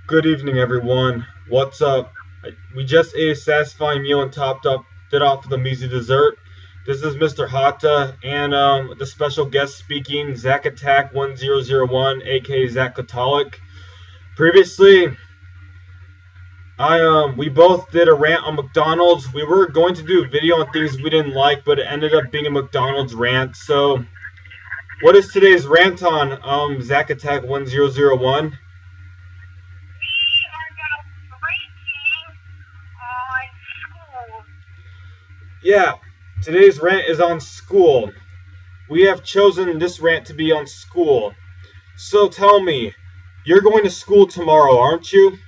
Good evening, everyone. What's up? We just ate a satisfying meal and topped up it off with a measly dessert. This is Mr. Hata and the special guest speaking, zackattack1001, aka Zack Kotalik. Previously, we both did a rant on McDonald's. We were going to do a video on things we didn't like, but it ended up being a McDonald's rant. So, what is today's rant on, zackattack1001? Yeah, today's rant is on school. We have chosen this rant to be on school. So tell me, you're going to school tomorrow, aren't you?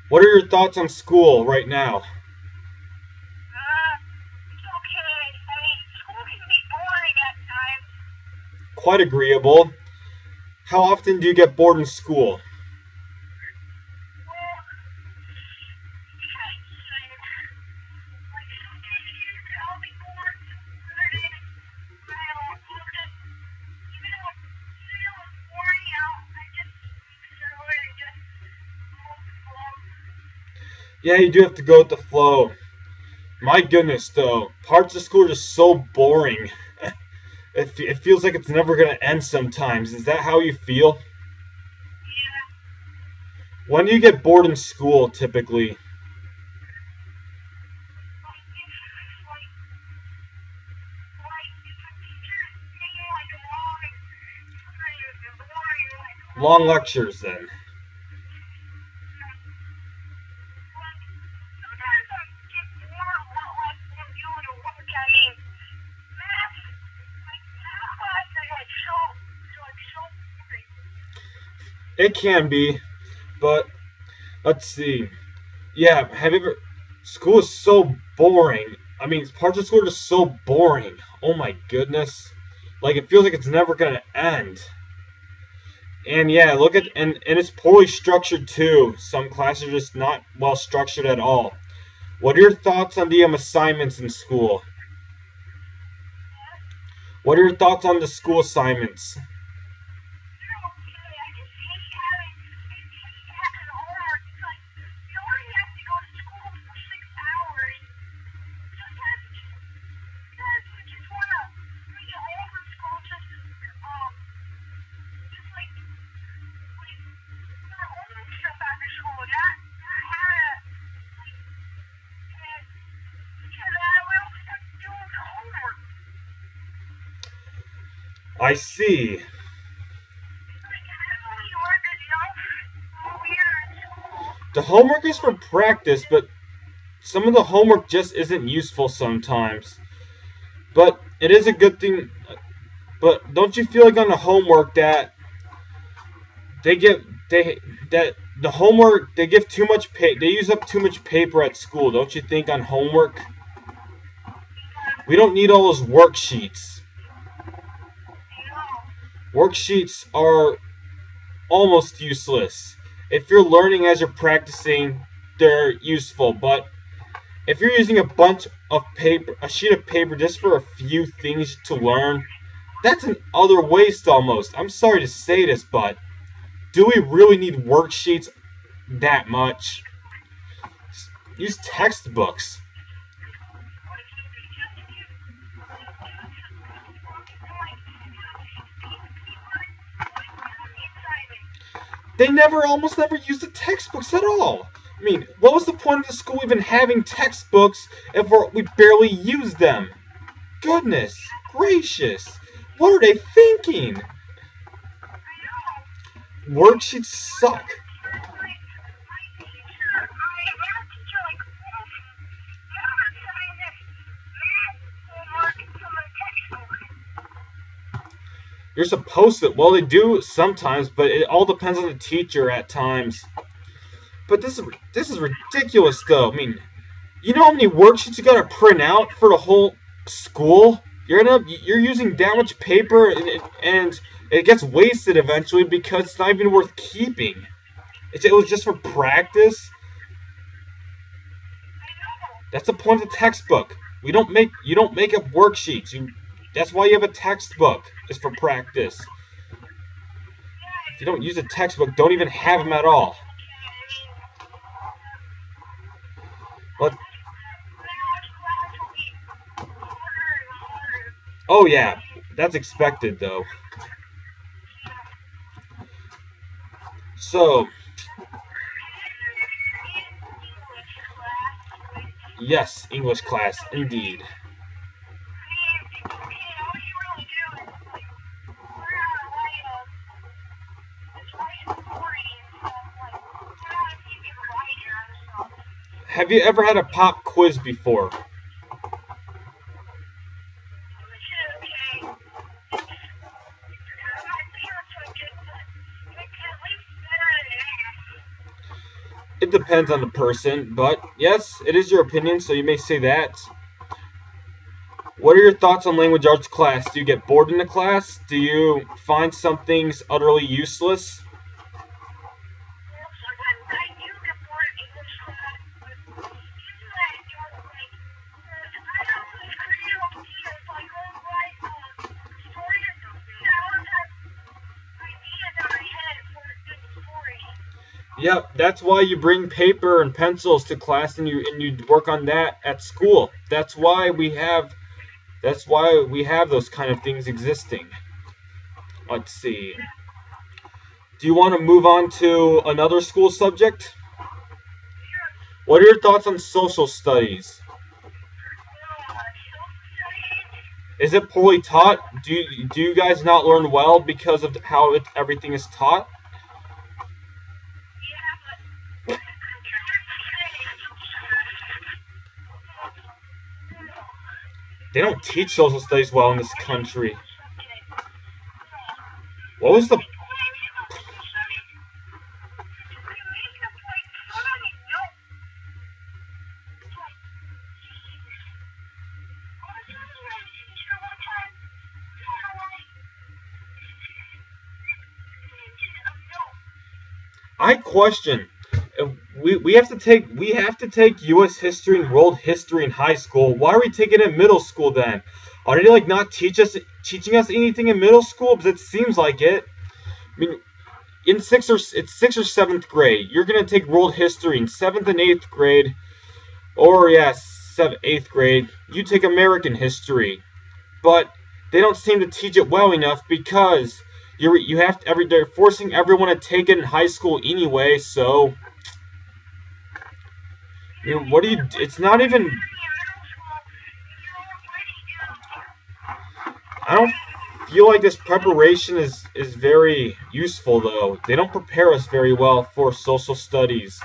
What are your thoughts on school right now? It's okay. I mean, school can be boring at times. Quite agreeable. How often do you get bored in school? Well, yes, like some days I'll be bored. Other days, I'll look at, even though it's boring out, I just throw it and just move the flow. Yeah, you do have to go with the flow. My goodness, though, parts of school are just so boring. It feels like it's never going to end sometimes. Is that how you feel? Yeah, When do you get bored in school, typically? like if a teacher's taking like a long, sometimes boring, like Long long. lectures, then. Sometimes I get bored of what like I'm doing or work. I mean, math, math class is so boring. It can be, but let's see. Yeah, have you ever? School is so boring. I mean, parts of school are just so boring. Oh my goodness. Like, it feels like it's never gonna end. And yeah, look at and it's poorly structured too. Some classes are just not well structured at all. What are your thoughts on the assignments in school? What are your thoughts on the school assignments? They're okay. I just hate having homework. It's like you already have to go to school for 6 hours. Sometimes you just wanna bring it home from school just like your own stuff after school. Not have like and because I will start doing the homework. I see. Like I don't know you work enough over here in school. The homework is for practice, but some of the homework just isn't useful sometimes. But it is a good thing. But don't you feel like on the homework that they give they that the homework they give too much they use up too much paper at school, don't you think, on homework? We don't need all those worksheets. Worksheets are almost useless. If you're learning as you're practicing, they're useful, but if you're using a bunch of paper, a sheet of paper just for a few things to learn, that's an utter waste almost. I'm sorry to say this, but do we really need worksheets that much? Use textbooks. They almost never use the textbooks at all. I mean, what was the point of the school even having textbooks if we barely use them? Goodness gracious. What are they thinking? Worksheets suck. You're supposed to. Well, they do sometimes, but it all depends on the teacher at times. But this is ridiculous, though. I mean, you know how many worksheets you gotta print out for the whole school? You're using that much paper, and it gets wasted eventually because it's not even worth keeping. It was just for practice. That's the point of the textbook. You don't make up worksheets. That's why you have a textbook. It's for practice. If you don't use a textbook, don't even have them at all. But oh yeah, that's expected though. So yes, English class indeed. Have you ever had a pop quiz before? It depends on the person, but yes, it is your opinion, so you may say that. What are your thoughts on language arts class? Do you get bored in the class? Do you find some things utterly useless? Yep, that's why you bring paper and pencils to class and you work on that at school. That's why we have those kind of things existing. Let's see. Do you want to move on to another school subject? What are your thoughts on social studies? Is it poorly taught? Do you guys not learn well because of how everything is taught? They don't teach social studies well in this country. What was the I question. We have to take U.S. history and world history in high school. Why are we taking it in middle school then? Are they like not teaching us anything in middle school? Because it seems like it. I mean, it's 6th or 7th grade. You're gonna take world history in 7th and 8th grade, or yes, 8th grade. You take American history, but they don't seem to teach it well enough because you have to they're forcing everyone to take it in high school anyway. So what do you? It's not even. I don't feel like this preparation is very useful though. They don't prepare us very well for social studies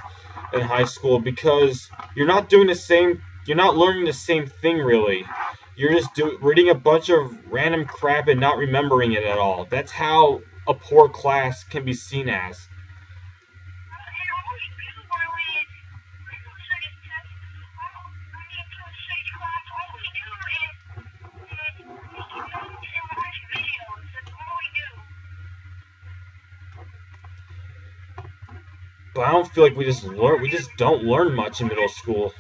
in high school because you're not learning the same thing really. You're just reading a bunch of random crap and not remembering it at all. That's how a poor class can be seen as. But I don't feel like we just don't learn much in middle school.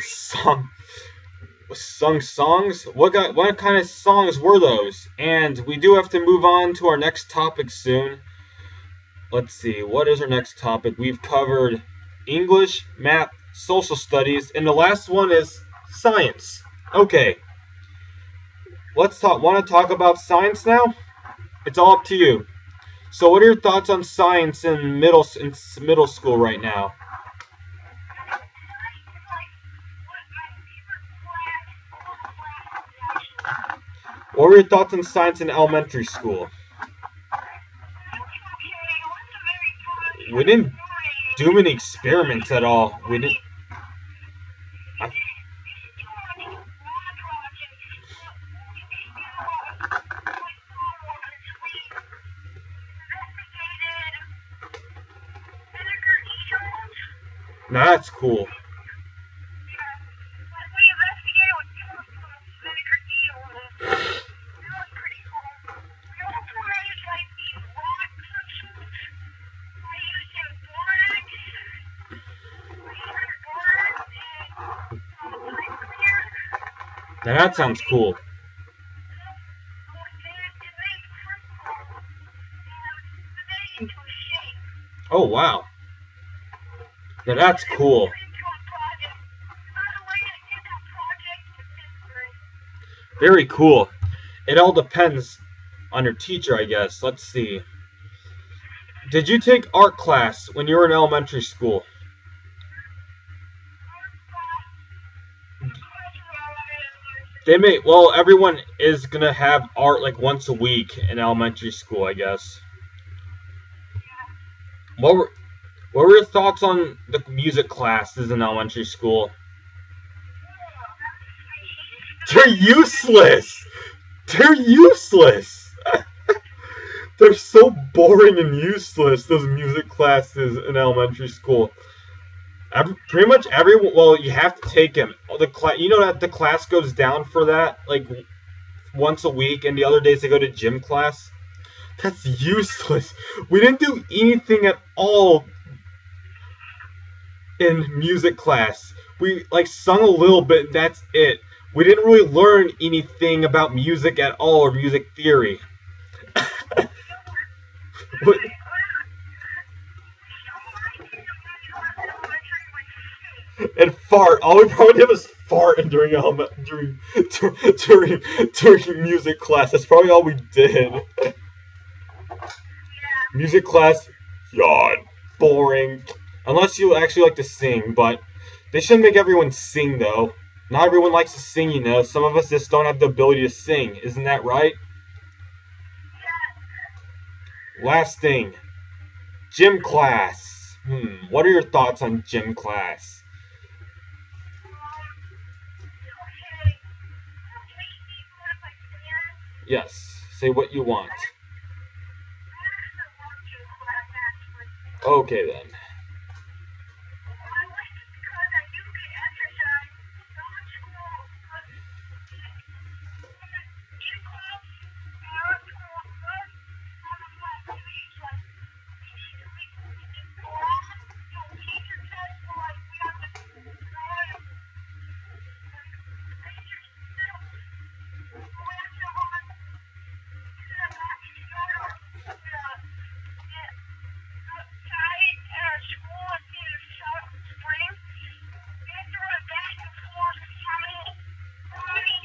Song Sung songs? What kind of songs were those? And we do have to move on to our next topic soon. Let's see, what is our next topic? We've covered English, math, social studies, and the last one is science. Okay, let's talk. Want to talk about science now? It's all up to you. So, what are your thoughts on science in middle school right now? What were your thoughts on science in elementary school? We didn't do many experiments at all. We didn't. I, Now that's cool. We investigated with vinegar eel. That was pretty cool. We also made like these rock crystals by using borax. We used borax and pipe clear. Now that sounds cool. It made crystals and we made it into a shape. Oh wow. Now that's cool. Very cool. It all depends on your teacher, I guess. Let's see. Did you take art class when you were in elementary school? Well, everyone is gonna have art like once a week in elementary school, I guess. What were your thoughts on the music classes in elementary school? They're useless. They're useless. They're so boring and useless, those music classes in elementary school. Pretty much everyone. Well, you have to take them. You know that the class goes down for that like once a week, and the other days they go to gym class. That's useless. We didn't do anything at all in music class. We like sung a little bit, and that's it. We didn't really learn anything about music at all or music theory. What- and fart. All we probably did was fart during during music class. That's probably all we did. Music class, yawn, boring. Unless you actually like to sing, but they shouldn't make everyone sing though. Not everyone likes to sing, you know. Some of us just don't have the ability to sing. Isn't that right? Last thing, gym class. What are your thoughts on gym class? Yes, say what you want. Okay then.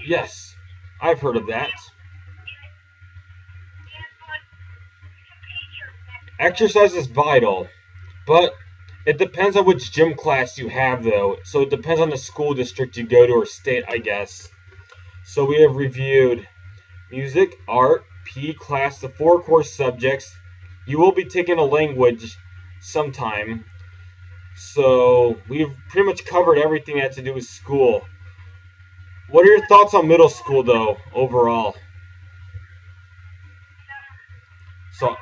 Yes, I've heard of that. Exercise is vital, but it depends on which gym class you have, though. So it depends on the school district you go to or state, I guess. So we have reviewed music, art, PE class, the four core subjects. You will be taking a language sometime. So we've pretty much covered everything that had to do with school. What are your thoughts on middle school, though, overall? So,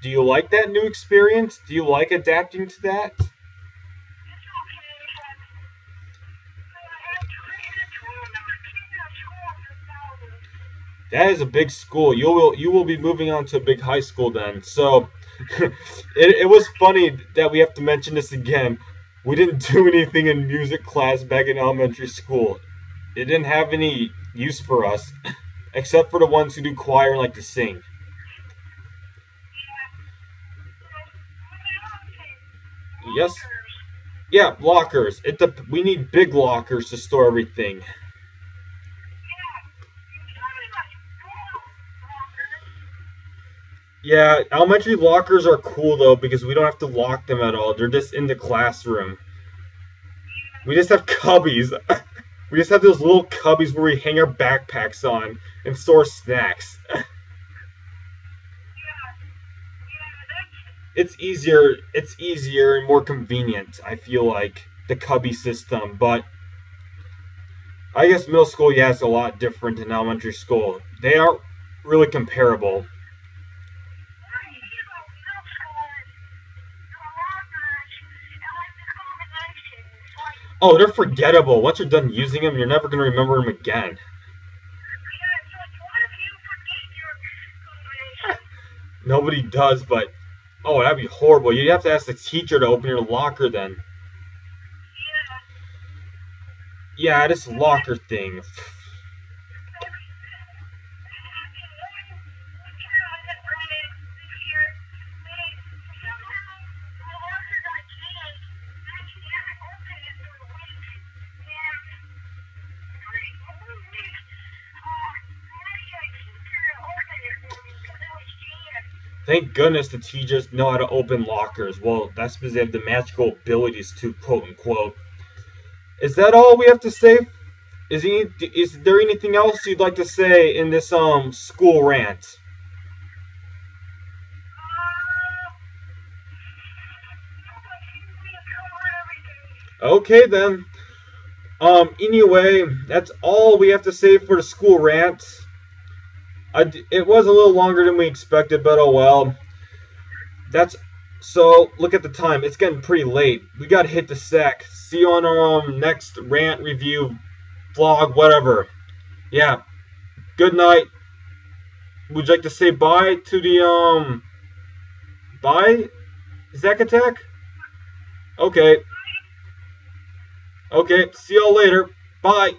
do you like that new experience? Do you like adapting to that? That is a big school. You will be moving on to a big high school then. So it was funny that we have to mention this again. We didn't do anything in music class back in elementary school. It didn't have any use for us, except for the ones who do choir and like to sing. Yes. Lockers. Yeah, lockers. We need big lockers to store everything. Yeah. You tell me like school lockers. Yeah, elementary lockers are cool though because we don't have to lock them at all. They're just in the classroom. We just have cubbies. We just have those little cubbies where we hang our backpacks on and store snacks. Yeah. Yeah. That's. It's easier and more convenient, I feel like, the cubby system, but I guess middle school, yeah, is a lot different than elementary school. They aren't really comparable. What do you do about middle school and the lockers and like the combinations? Like, Oh, they're forgettable. Once you're done using them, you're never going to remember them again. yeah, it's like, what if you forget your combination? Nobody does, but oh, that'd be horrible. You'd have to ask the teacher to open your locker then. Yeah. Yeah, this And then, locker thing. like, one time that ran this year, we somehow the locker got jammed. And I can't open it for a week. And for a week, my teacher opened it for me because it was jammed. Thank goodness the teachers know how to open lockers. Well, that's because they have the magical abilities to quote unquote. Is that all we have to say? Is there anything else you'd like to say in this school rant? I think we covered everything. Okay then. Anyway, that's all we have to say for the school rant. It was a little longer than we expected, but oh well. That's so. Look at the time; it's getting pretty late. We gotta hit the sack. See you on next rant review, vlog, whatever. Yeah. Good night. Would you like to say bye to the bye, Zack Attack? Okay. Okay. See y'all later. Bye.